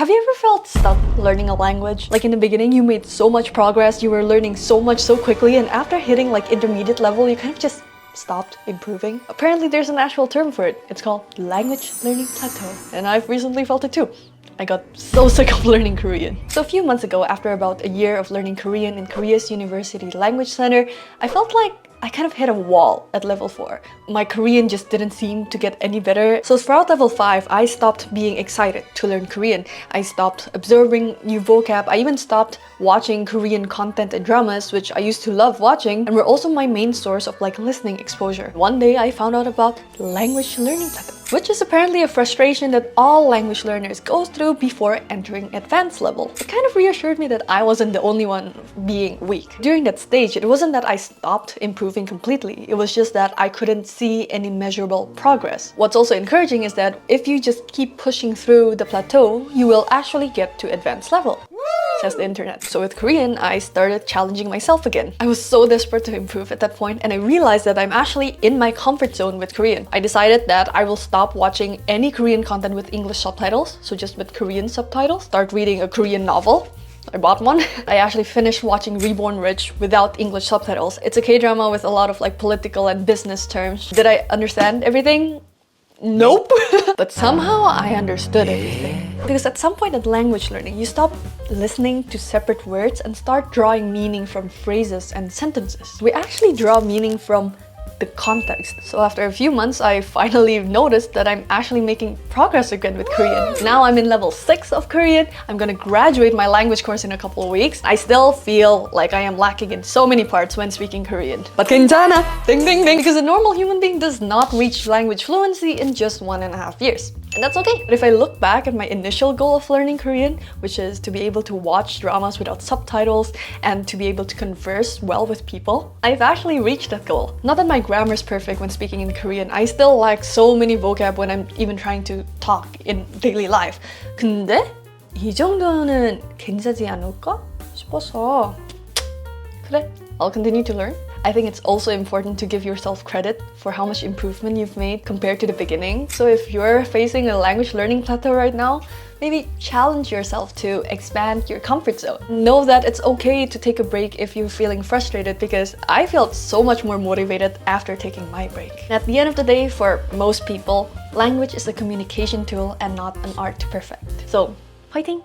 Have you ever felt stuck learning a language? Like in the beginning, you made so much progress, you were learning so much so quickly, and after hitting like intermediate level, you kind of just stopped improving. Apparently there's an actual term for it. It's called language learning plateau. And I've recently felt it too. I got so sick of learning Korean. So a few months ago, after about a year of learning Korean in Korea's University Language Center, I felt like I kind of hit a wall at level 4. My Korean just didn't seem to get any better. So throughout level 5, I stopped being excited to learn Korean. I stopped absorbing new vocab. I even stopped watching Korean content and dramas, which I used to love watching, and were also my main source of like listening exposure. One day I found out about language learning plateau, which is apparently a frustration that all language learners go through before entering advanced level. It kind of reassured me that I wasn't the only one being weak. During that stage, it wasn't that I stopped improving completely. It was just that I couldn't see any measurable progress. What's also encouraging is that if you just keep pushing through the plateau, you will actually get to advanced level, says the internet. So with Korean, I started challenging myself again. I was so desperate to improve at that point, and I realized that I'm actually in my comfort zone with Korean. I decided that I will stop watching any Korean content with English subtitles, so just with Korean subtitles. Start reading a Korean novel. I bought one. I actually finished watching Reborn Rich without English subtitles. It's a K-drama with a lot of like political and business terms. Did I understand everything? Nope. But somehow I understood everything. Because at some point in language learning, you stop listening to separate words and start drawing meaning from phrases and sentences. We actually draw meaning from the context. So after a few months, I finally noticed that I'm actually making progress again with Korean. Now I'm in level 6 of Korean. I'm gonna graduate my language course in a couple of weeks. I still feel like I am lacking in so many parts when speaking Korean. But 괜찮아! Ding ding ding! Because a normal human being does not reach language fluency in just 1.5 years. And that's okay. But if I look back at my initial goal of learning Korean, which is to be able to watch dramas without subtitles and to be able to converse well with people, I've actually reached that goal. Not that my grammar is perfect when speaking in Korean. I still lack so many vocab when I'm even trying to talk in daily life. 근데 이 정도는 괜찮지 않을까 싶어서 그래, I'll continue to learn. I think it's also important to give yourself credit for how much improvement you've made compared to the beginning. So if you're facing a language learning plateau right now, maybe challenge yourself to expand your comfort zone. Know that it's okay to take a break if you're feeling frustrated, because I felt so much more motivated after taking my break. At the end of the day, for most people, language is a communication tool and not an art to perfect. So, Hwaiting!